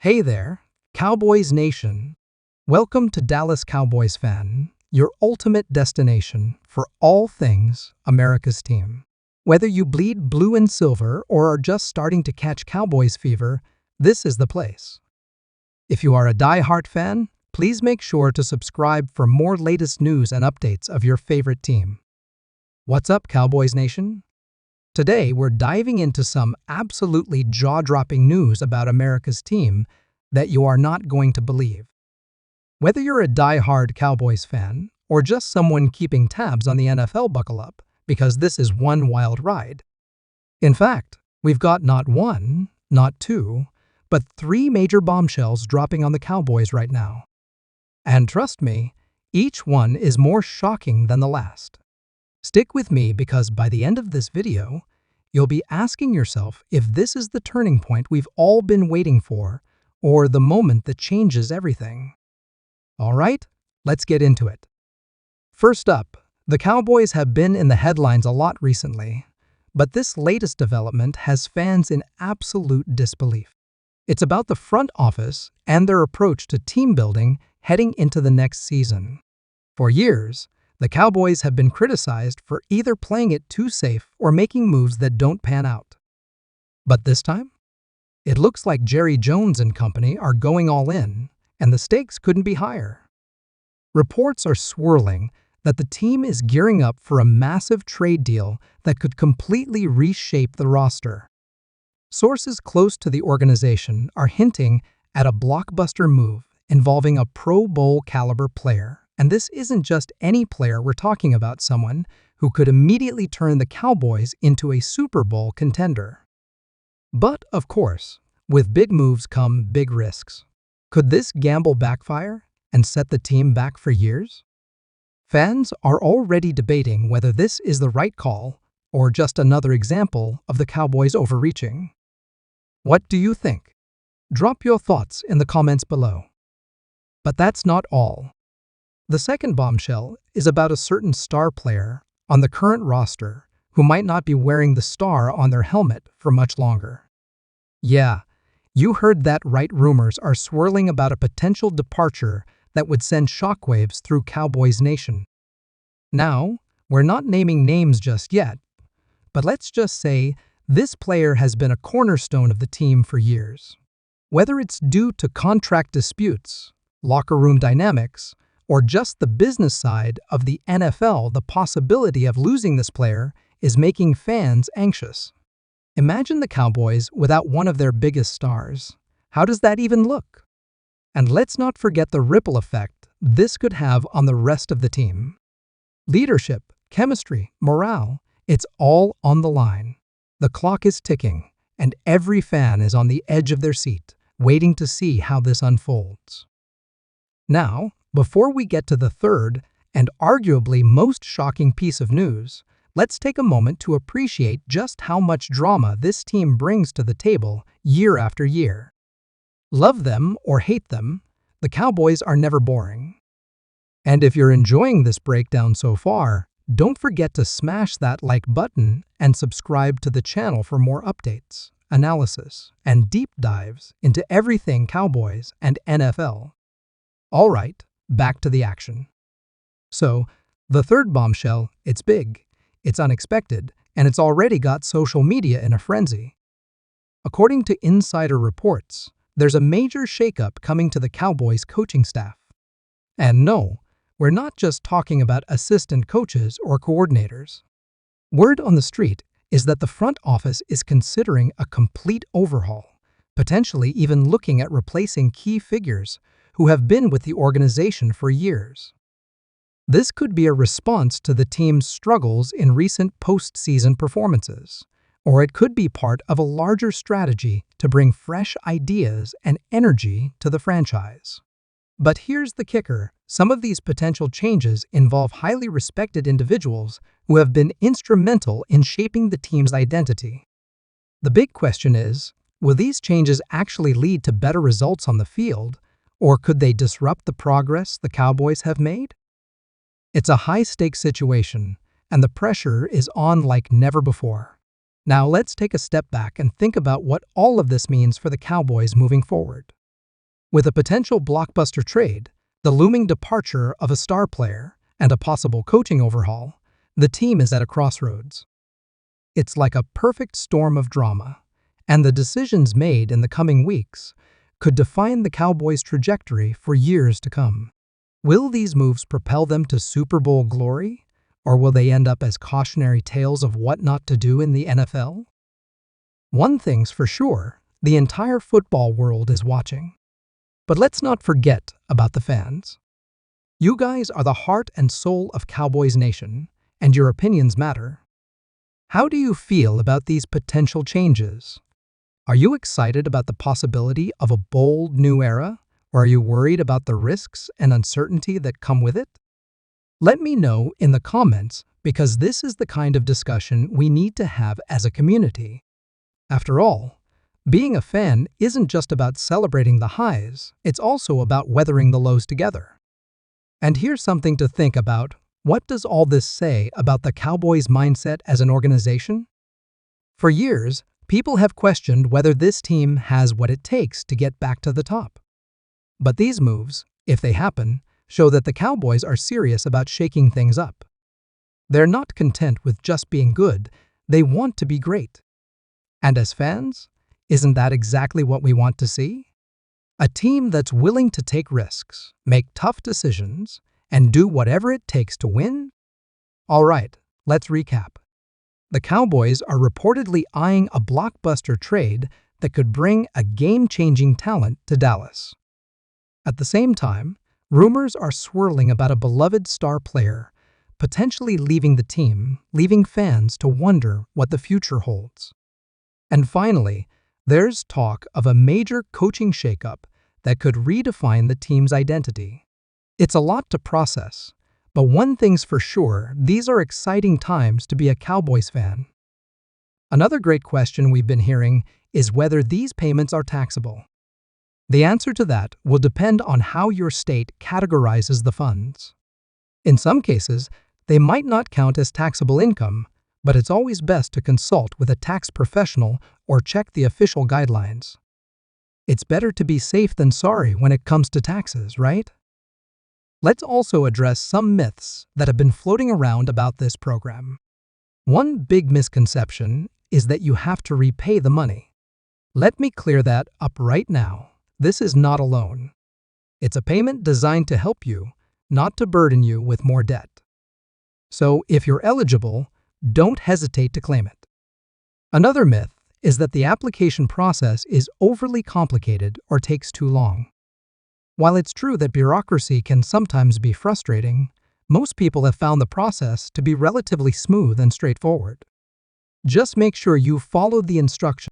Hey there, Cowboys Nation. Welcome to Dallas Cowboys Fan, your ultimate destination for all things America's team. Whether you bleed blue and silver or are just starting to catch Cowboys fever, this is the place. If you are a die-hard fan, please make sure to subscribe for more latest news and updates of your favorite team. What's up, Cowboys Nation? Today, we're diving into some absolutely jaw-dropping news about America's team that you are not going to believe. Whether you're a die-hard Cowboys fan or just someone keeping tabs on the NFL, buckle up, because this is one wild ride. In fact, we've got not one, not two, but three major bombshells dropping on the Cowboys right now. And trust me, each one is more shocking than the last. Stick with me because by the end of this video, you'll be asking yourself if this is the turning point we've all been waiting for or the moment that changes everything. All right, let's get into it. First up, the Cowboys have been in the headlines a lot recently, but this latest development has fans in absolute disbelief. It's about the front office and their approach to team building heading into the next season. For years, the Cowboys have been criticized for either playing it too safe or making moves that don't pan out. But this time, it looks like Jerry Jones and company are going all in, and the stakes couldn't be higher. Reports are swirling that the team is gearing up for a massive trade deal that could completely reshape the roster. Sources close to the organization are hinting at a blockbuster move involving a Pro Bowl caliber player. And this isn't just any player, we're talking about someone who could immediately turn the Cowboys into a Super Bowl contender. But, of course, with big moves come big risks. Could this gamble backfire and set the team back for years? Fans are already debating whether this is the right call or just another example of the Cowboys overreaching. What do you think? Drop your thoughts in the comments below. But that's not all. The second bombshell is about a certain star player on the current roster who might not be wearing the star on their helmet for much longer. Yeah, you heard that right. Rumors are swirling about a potential departure that would send shockwaves through Cowboys Nation. Now, we're not naming names just yet, but let's just say this player has been a cornerstone of the team for years. Whether it's due to contract disputes, locker room dynamics, or just the business side of the NFL, the possibility of losing this player is making fans anxious. Imagine the Cowboys without one of their biggest stars. How does that even look? And let's not forget the ripple effect this could have on the rest of the team. Leadership, chemistry, morale, it's all on the line. The clock is ticking, and every fan is on the edge of their seat, waiting to see how this unfolds. Now, before we get to the third and arguably most shocking piece of news, let's take a moment to appreciate just how much drama this team brings to the table year after year. Love them or hate them, the Cowboys are never boring. And if you're enjoying this breakdown so far, don't forget to smash that like button and subscribe to the channel for more updates, analysis, and deep dives into everything Cowboys and NFL. All right. Back to the action. So, the third bombshell, it's big, it's unexpected, and it's already got social media in a frenzy. According to insider reports, there's a major shakeup coming to the Cowboys coaching staff. And no, we're not just talking about assistant coaches or coordinators. Word on the street is that the front office is considering a complete overhaul, potentially even looking at replacing key figures who have been with the organization for years. This could be a response to the team's struggles in recent postseason performances, or it could be part of a larger strategy to bring fresh ideas and energy to the franchise. But here's the kicker: some of these potential changes involve highly respected individuals who have been instrumental in shaping the team's identity. The big question is, will these changes actually lead to better results on the field, or could they disrupt the progress the Cowboys have made? It's a high-stakes situation, and the pressure is on like never before. Now let's take a step back and think about what all of this means for the Cowboys moving forward. With a potential blockbuster trade, the looming departure of a star player, and a possible coaching overhaul, the team is at a crossroads. It's like a perfect storm of drama, and the decisions made in the coming weeks could define the Cowboys' trajectory for years to come. Will these moves propel them to Super Bowl glory, or will they end up as cautionary tales of what not to do in the NFL? One thing's for sure, the entire football world is watching. But let's not forget about the fans. You guys are the heart and soul of Cowboys Nation, and your opinions matter. How do you feel about these potential changes? Are you excited about the possibility of a bold new era, or are you worried about the risks and uncertainty that come with it? Let me know in the comments, because this is the kind of discussion we need to have as a community. After all, being a fan isn't just about celebrating the highs, it's also about weathering the lows together. And here's something to think about. What does all this say about the Cowboys' mindset as an organization? For years, people have questioned whether this team has what it takes to get back to the top. But these moves, if they happen, show that the Cowboys are serious about shaking things up. They're not content with just being good, they want to be great. And as fans, isn't that exactly what we want to see? A team that's willing to take risks, make tough decisions, and do whatever it takes to win? All right, let's recap. The Cowboys are reportedly eyeing a blockbuster trade that could bring a game-changing talent to Dallas. At the same time, rumors are swirling about a beloved star player potentially leaving the team, leaving fans to wonder what the future holds. And finally, there's talk of a major coaching shakeup that could redefine the team's identity. It's a lot to process, but one thing's for sure, these are exciting times to be a Cowboys fan. Another great question we've been hearing is whether these payments are taxable. The answer to that will depend on how your state categorizes the funds. In some cases, they might not count as taxable income, but it's always best to consult with a tax professional or check the official guidelines. It's better to be safe than sorry when it comes to taxes, right? Let's also address some myths that have been floating around about this program. One big misconception is that you have to repay the money. Let me clear that up right now. This is not a loan. It's a payment designed to help you, not to burden you with more debt. So if you're eligible, don't hesitate to claim it. Another myth is that the application process is overly complicated or takes too long. While it's true that bureaucracy can sometimes be frustrating, most people have found the process to be relatively smooth and straightforward. Just make sure you follow the instructions